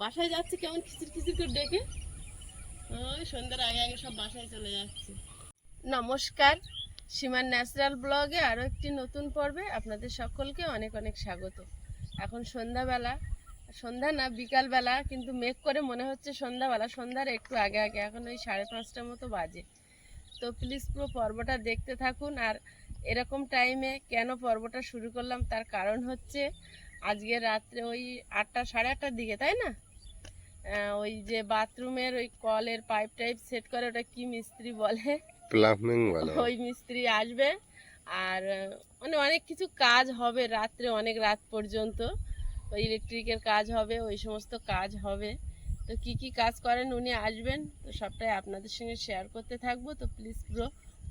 বাসায় যাচ্ছে কেমন খিচির খিচির করে ডেকে। ওই সন্ধ্যার আগে আগে সব বাসায় চলে যাচ্ছে। নমস্কার, সীমার ন্যাচারাল ব্লগে আরও একটি নতুন পর্বে আপনাদের সকলকে অনেক অনেক স্বাগত। এখন সন্ধ্যাবেলা, সন্ধ্যা না বিকালবেলা, কিন্তু মেঘ করে মনে হচ্ছে সন্ধ্যাবেলা, সন্ধ্যার একটু আগে আগে, এখন ওই 5:30টার মতো বাজে। তো প্লিজ পুরো পর্বটা দেখতে থাকুন। আর এরকম টাইমে কেন পর্বটা শুরু করলাম তার কারণ হচ্ছে আজকে রাত্রে ওই 8টা, 8:30টার দিকে, তাই না, ওই যে বাথরুমের ওই কলের পাইপ টাইপ সেট করে, ওটা কি মিস্ত্রি বলে, প্লাম্বিং বলে, ওই মিস্ত্রি আসবে। আর মানে অনেক কিছু কাজ হবে রাত্রে, অনেক রাত পর্যন্ত ওই ইলেকট্রিকের কাজ হবে, ওই সমস্ত কাজ হবে। তো কি কি কাজ করেন উনি আসবেন, তো সবটাই আপনাদের সঙ্গে শেয়ার করতে থাকবো। তো প্লিজ পুরো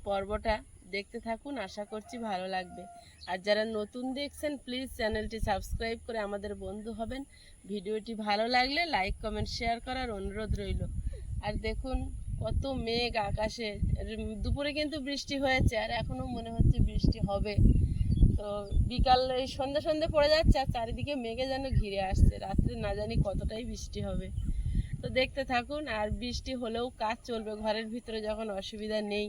পর্বটা দেখতে থাকুন, আশা করছি ভালো লাগবে। আর যারা নতুন দেখছেন প্লিজ চ্যানেলটি সাবস্ক্রাইব করে আমাদের বন্ধু হবেন। ভিডিওটি ভালো লাগলে লাইক কমেন্ট শেয়ার করার অনুরোধ রইল। আর দেখুন কত মেঘ আকাশে, দুপুরে কিন্তু বৃষ্টি হয়েছে আর এখনও মনে হচ্ছে বৃষ্টি হবে। তো বিকাল এই সন্ধ্যা সন্ধ্যে পড়ে যাচ্ছে আর চারিদিকে মেঘে যেন ঘিরে আসছে, রাত্রে না জানি কতটাই বৃষ্টি হবে। তো দেখতে থাকুন। আর বৃষ্টি হলেও কাজ চলবে ঘরের ভিতরে, যখন অসুবিধা নেই।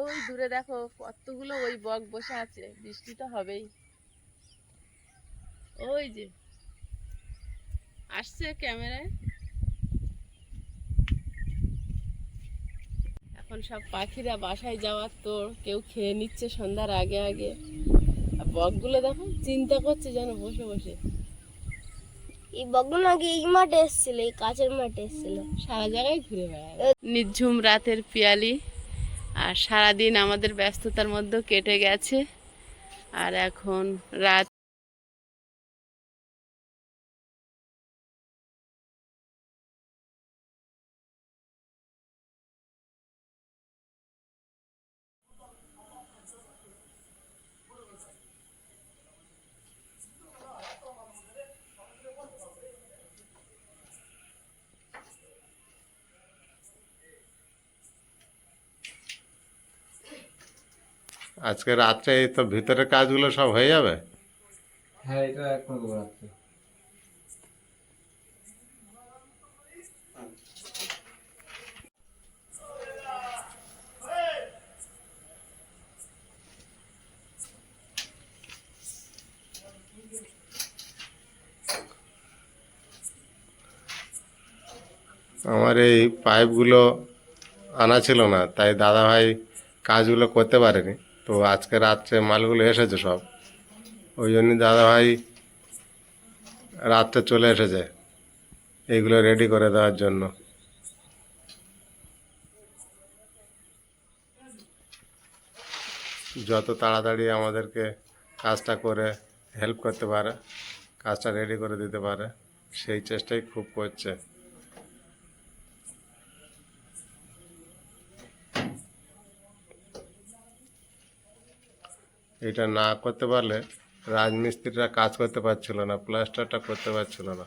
ওই দূরে দেখো কতগুলো ওই বক বসে আছে, বৃষ্টি তো হবেই। ওই যে আসছে ক্যামেরায়। এখন সব পাখিরা বাসায় যাওয়ার তো কেউ খেয়ে নিচ্ছে সন্ধ্যার আগে আগে। আর বকগুলো দেখো চিন্তা করছে যেন বসে বসে। এই বকগুলো আগে এই মাঠে এসেছিল, এই কাছের মাঠে এসেছিল, সারা জায়গায় ঘুরে বেড়ায়। নিঝুম রাতের পিয়ালি, আর সারাদিন আমাদের ব্যস্ততার মধ্যে কেটে গেছে। আর এখন রাত আজকে রাত্রে এই তো ভিতরের কাজগুলো সব হয়ে যাবে। হ্যাঁ, এটা এখন রাত্রে। আমার এই পাইপগুলো আনা ছিল না, তাই দাদা ভাই কাজগুলো করতে পারেনি। তো আজকে রাত্রে মালগুলো এসেছে সব, ওই জন্যই দাদা ভাই রাত্রে চলে এসেছে এইগুলো রেডি করে দেওয়ার জন্য। যত তাড়াতাড়ি আমাদেরকে কাজটা করে হেল্প করতে পারে, কাজটা রেডি করে দিতে পারে, সেই চেষ্টাই খুব করছে। এটা না করতে পারলে রাজমিস্ত্রিরা কাজ করতে পারছিল না, প্লাস্টারটা করতে পারছিল না।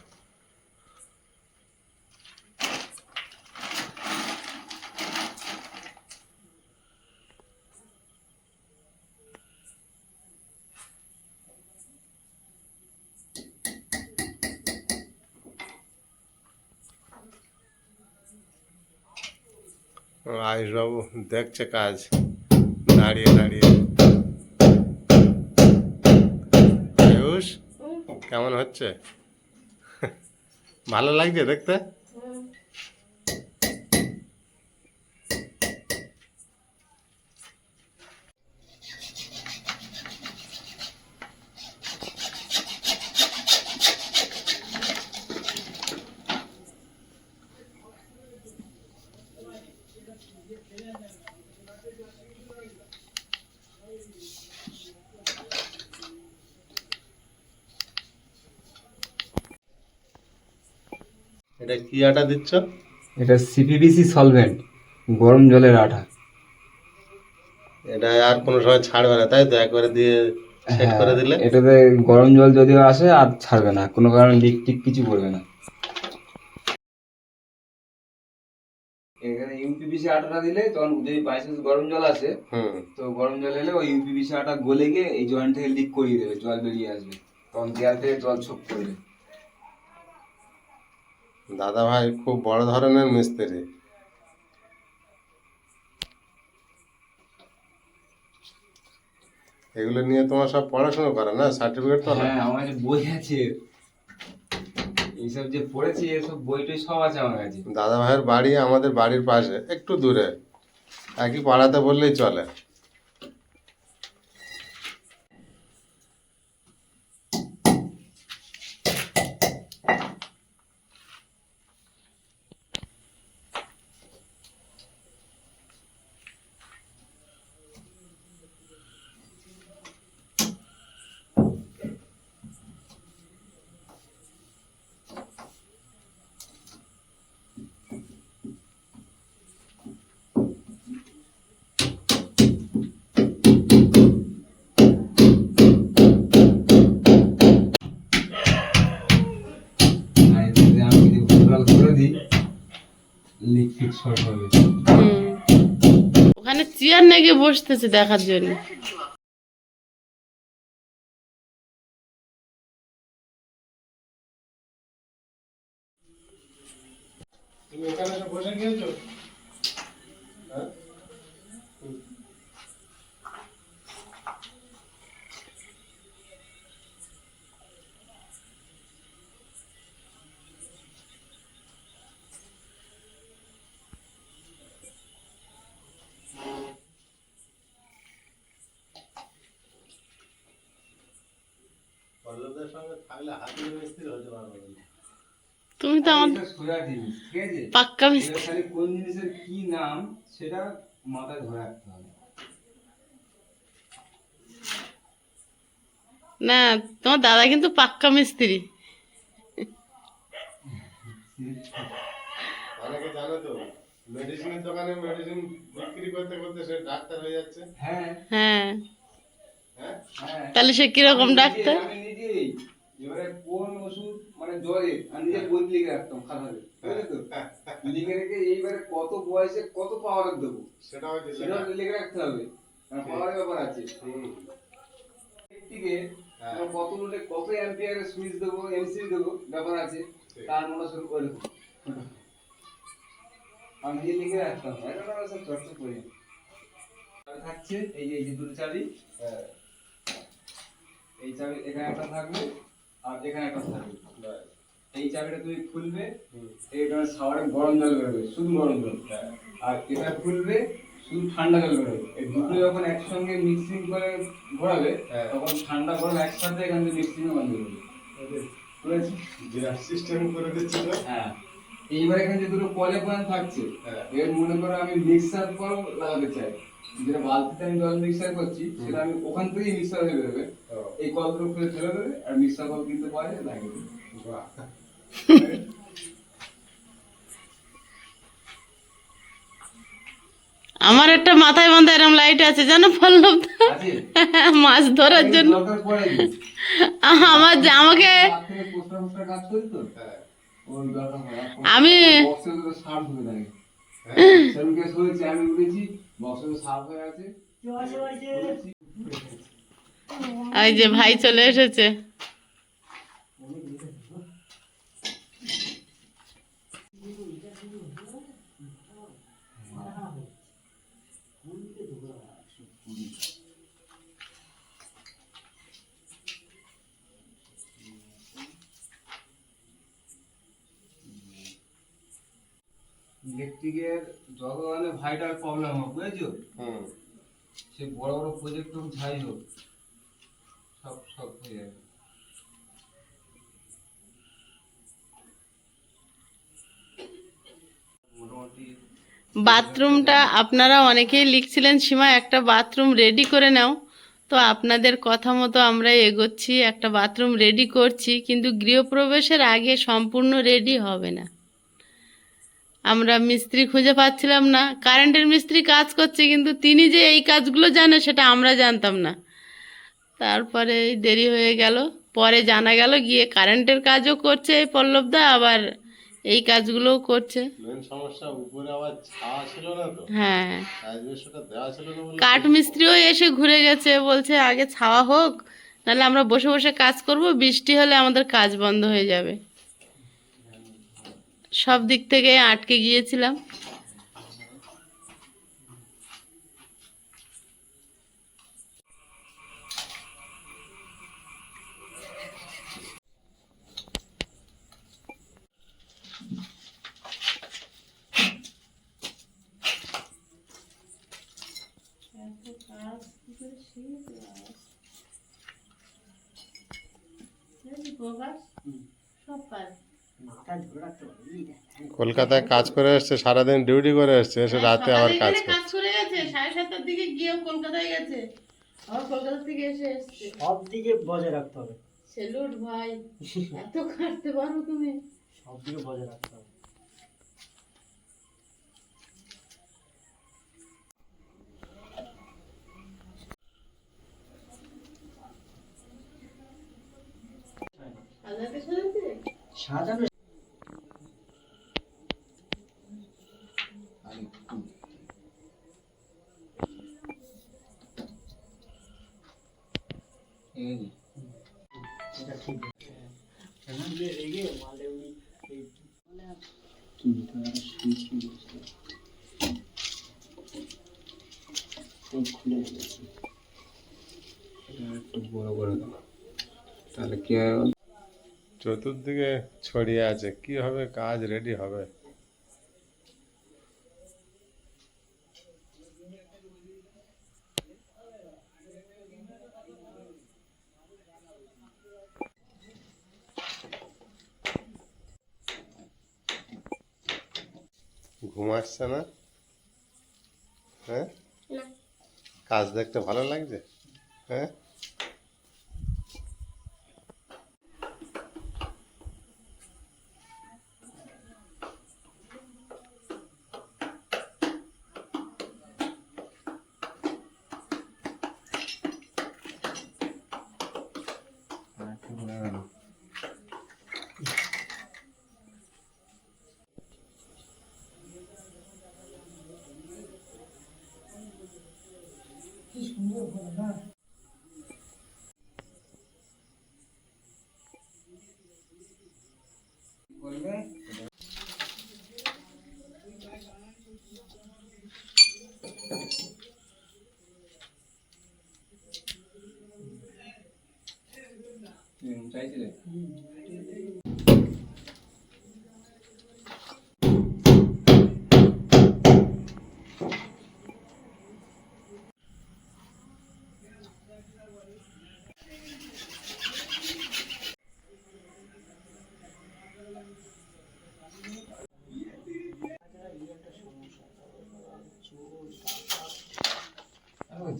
আয়ুষবাবু দেখছে কাজ দাঁড়িয়ে দাঁড়িয়ে। আয়ুষ, কেমন হচ্ছে? ভালো লাগছে দেখতে? এটা কি আটা দিচ্ছ? এটা সিপিভিসি সলভেন্ট, গরম জলের আঠা। এটা আর কোনো সময় ছাড়বে না, তাই তো? একবারে দিয়ে সেট করে দিলে এটাতে গরম জল যদিও আসে আর ছাড়বে না, কোনো কারণে লিক টিক কিছু করবে না। এখানে ইউপিভিসি ইউপিভিসি আটাটা দিলে তখন যদি বাইচান্স গরম জল আসে, হুম। তো গরম জল এলে ওই ইউপিভিসি আটা গলে গিয়ে এই জয়েন্ট থেকে লিক করিয়ে দেবে, জল বেরিয়ে আসবে, তখন দেয়াল থেকে জল ছোপ করবে। দাদা ভাই খুব বড় ধরনের মিস্ত্রি। এগুলো নিয়ে তোমার সব পড়াশোনা করে না, সার্টিফিকেট তো না? হ্যাঁ, আমার কাছে বই আছে, এইসব যে পড়েছি এসব বই টই সব আছে আমার কাছে। দাদা ভাইয়ের বাড়ি আমাদের বাড়ির পাশে, একটু দূরে, একই পাড়াতে বললেই চলে। আর যদি আমি যদি ভুলভাল করে দিই, লিক ফিক শর্ট হবে। ওখানে চেয়ার নাকি বসতেছে দেখার জন্য। তুমি এখানে এসে বসে গিয়েছো? হ্যাঁ? পল্লবদের সঙ্গে থাকলে হাতের মিস্ত্রি হতে পারবে না। তুমি তো আমার এটা সোজা জিনিস, ঠিক আছে? পাক্কা এবার মিস্ত্রি। খালি কোন জিনিসের কি নাম সেটা মাথায় ধরে রাখতে হবে। না, তোমার দাদা কিন্তু পাক্কা মিস্ত্রি। অনেকে জানো তো, মেডিসিনের দোকানে মেডিসিন বিক্রি করতে করতে সে ডাক্তার হয়ে যাচ্ছে। হ্যাঁ, হ্যাঁ, হ্যাঁ, হ্যাঁ। তাহলে সে কিরকম ডাক্তার? আমি নিজেই এবারে কোন ওষুধ মানে জ্বরে আমি নিজে বই লিখে রাখতাম খাতাতে, বুঝলি তো? লিখে রেখে এইবারে কত বয়সে কত পাওয়ার দেবো সেটাও দিলে সেটা না। লিখে রাখতে হবে, কারণ পাওয়ারের ব্যাপার আছে। হুম। ব্যক্তিকে তোমার কত লোডে কত অ্যাম্পিয়ারের সুইচ দেবো, এমসি দেবো, ব্যাপার আছে, তার মনে শুরু করে দেবো। আমি নিজে লিখে রাখতাম, এখন আমরা সব চর্চা করি। আর থাকছে এই যে দুটো চাবি, এই চাবি এখানে একটা থাকবে আর এখানে একটা থাকবে। এই চাবিটা তুমি খুলবে, এইটা শাওয়ারে গরম জল বেরোবে, শুধু গরম জল, আর এটা খুলবে শুধু ঠান্ডা জল বেরোবে। এই দুটো যখন একসঙ্গে মিক্সিং করে ঘোরাবে, তখন ঠান্ডা গরম একসাথে এখান থেকে মিক্সিং বন্ধ করবে, বুঝেছি? বিরাট সিস্টেম করে দিচ্ছে তো। হ্যাঁ, এইবার এখানে যে দুটো কলে পয়েন্ট থাকছে, এর মনে করো আমি মিক্সার কল লাগাতে চাই, যেটা বালতিতে আমি জল মিক্সার করছি সেটা আমি ওখান থেকেই মিক্সার হয়ে বেরোবে, এই কলগুলো খুলে ফেলে দেবে আর মিক্সার কল কিনতে পাওয়া যায়, লাগিয়ে দেবে। বাহ। আমার একটা মাথায় বাঁধা এরকম লাইট আছে জানো পল্লব দা? আছে? মাছ ধরার জন্য। দরকার পড়ে কি? আমার আমাকে হাত থেকে পোস্টার পোস্টার কাজ করি তো, ওই দরকার পড়ে। আমি বক্সে তো সার ধরে থাকে, সেরকম শুনেছি, আমি উঠেছি বক্সে তো সার হয়ে আছে। এই যে ভাই চলে এসেছে। ইলেকট্রিকের যত ধরনের ভাইটাল প্রবলেম হোক, বুঝেছো, হুম। সে বড় বড় প্রজেক্ট হোক যাই হোক, সব সব হয়ে যাবে। মোটামুটি বাথরুমটা আপনারা অনেকেই লিখছিলেন সীমা একটা বাথরুম রেডি করে নাও, তো আপনাদের কথা মতো আমরা এগোচ্ছি, একটা বাথরুম রেডি করছি, কিন্তু গৃহপ্রবেশের আগে সম্পূর্ণ রেডি হবে না। আমরা মিস্ত্রি খুঁজে পাচ্ছিলাম না, কারেন্টের মিস্ত্রি কাজ করছে কিন্তু তিনি যে এই কাজগুলো জানে সেটা আমরা জানতাম না। তারপরে দেরি হয়ে গেল, পরে জানা গেল গিয়ে কারেন্টের কাজও করছে এই পল্লবদা, আবার এই কাজগুলোও করছে। মেন সমস্যা উপরে আবার ছাওয়া ছিল না তো, হ্যাঁ, অ্যাজবেস্টটা দেওয়া ছিল না বলে কাঠ মিস্ত্রিও এসে ঘুরে গেছে, বলছে আগে ছাওয়া হোক, নাহলে আমরা বসে বসে কাজ করব, বৃষ্টি হলে আমাদের কাজ বন্ধ হয়ে যাবে। সব দিক থেকে আটকে গিয়েছিলাম। কলকাতায় কাজ করে এসছে, সারাদিন ডিউটি করে এসছে, এসে রাতে আবার কাজ করে। কাজ করে গেছে, 7:30টার দিকে গিয়েও কলকাতায় গেছে, আবার কলকাতা থেকে এসছে। সব দিকে বজায় রাখতে হবে, সেলুট ভাই, এত খাটতে পারো তুমি। সব দিকে বজায় রাখতে হবে। সাজানো এটা ঠিক আছে। রেগে মালে উনি খুলে গেছে, একটু বড় করে দাও, তাহলে কি হয়? চতুর্দিকে ছড়িয়ে আছে, কি হবে, কাজ রেডি হবে। ঘুম আসছে না? হ্যাঁ, না, কাজ দেখতে ভালো লাগছে? হ্যাঁ, বলবে চাইছিলে?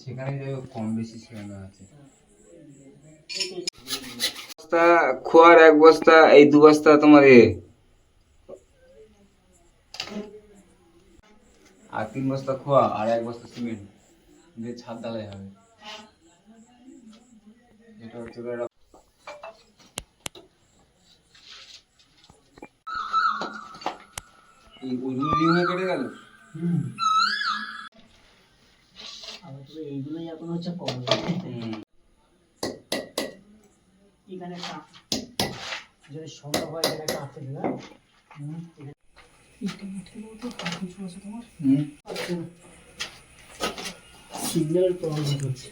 সেখানে যাই হোক কম বেশি শেখানো আছে। বস্তা খোয়ার 1 বস্তা, এই 2 বস্তা তোমার আর 3 বস্তা খোয়া আর 1 বস্তা সিমেন্ট দিয়ে ছাদ ঢালাই হবে। এটা হচ্ছে এই ওইগুলো রিং কেটে গেল। এইগুলোই এখন হচ্ছে কল। এখানে যদি সম্ভব হয় এখানে একটা আছে না, সিগন্যালের প্রবলেম হচ্ছে।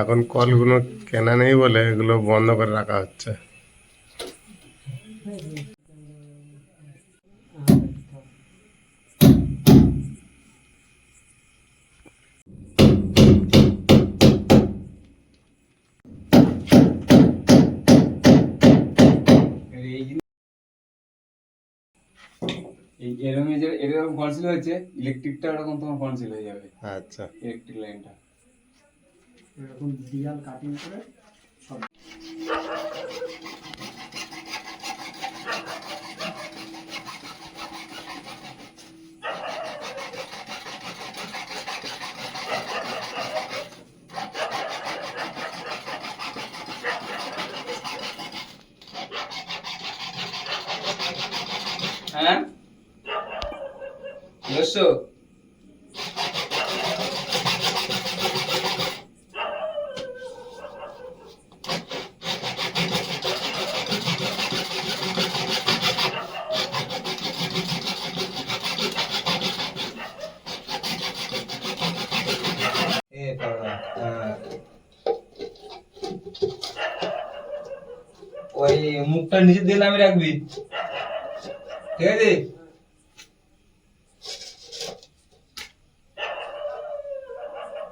এখন কলগুলো কেনা নেই বলে এগুলো বন্ধ করে রাখা হচ্ছে। এরকম কনসিল হয়েছে, ইলেকট্রিকটা ওরকম তোমার কনসিল হয়ে যাবে। আচ্ছা, ইলেকট্রিক লাইনটা এরকম দিয়াল কাটিং করে সব হ্যাঁ বুঝছো? ওই মুখটা নিচে দিয়ে নামিয়ে রাখবি, ঠিক আছে?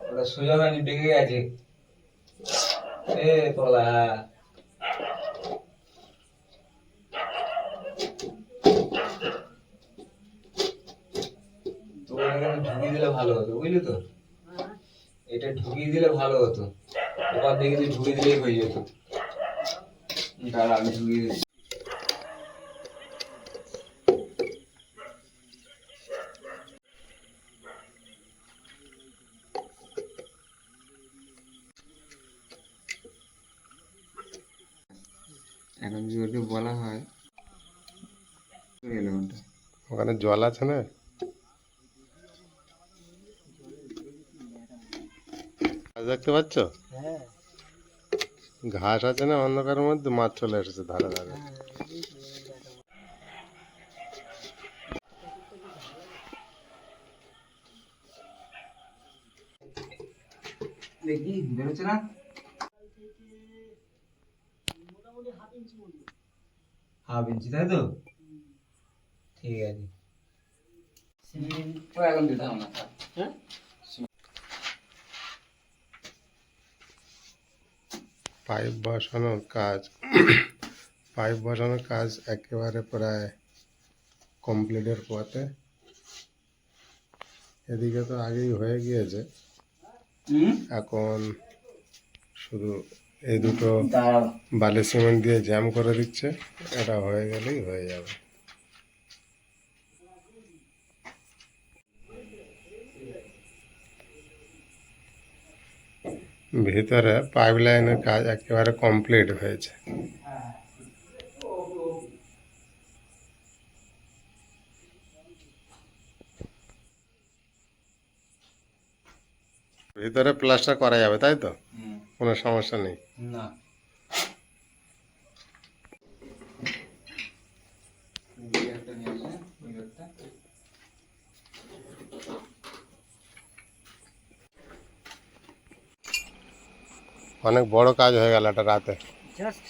ওটা সোজা হয়নি, বেঁকে গেছে। পড়া তো এখানে ঢুকিয়ে দিলে ভালো হতো, বুঝলি তো? এটা ঢুকিয়ে দিলে ভালো হতো, এবার দেখি তুই ঢুকিয়ে দিলেই হয়ে যেত। দাঁড়া আমি ঢুকিয়ে দিচ্ছি। এখন যদি ওকে বলা হয়, ওখানে জল আছে না? দেখতে পাচ্ছ হ্যাঁ ঘাস আছে না, অন্ধকারের মধ্যে মাছ চলে এসেছে ধারে ধারে। দেখি বেরোচ্ছে না? হাফ ইঞ্চি, তাই তো? ঠিক আছে, ও এখন দিতে হবে না। হ্যাঁ পাইপ বসানোর কাজ একেবারে প্রায় কমপ্লিটের পথে। এদিকে তো আগেই হয়ে গিয়েছে, এখন শুধু এই দুটো দাঁড়াও, বালি সিমেন্ট দিয়ে জ্যাম করে দিচ্ছে, এটা হয়ে গেলেই হয়ে যাবে। ভিতরে পাইপ লাইনের কাজ একেবারে কমপ্লিট হয়েছে। ভিতরে প্লাস্টার করা যাবে, তাই তো? কোনো সমস্যা নেই। না অনেক বড় কাজ হয়ে গেল এটা রাতে, জাস্ট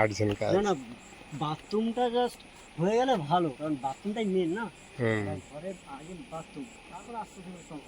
8 কাজ। না না বাথরুমটা জাস্ট হয়ে গেলে ভালো, কারণ বাথরুমটাই মেন না। হুম। ঘরের আগে বাথরুম, তারপর আস্তে আস্তে সব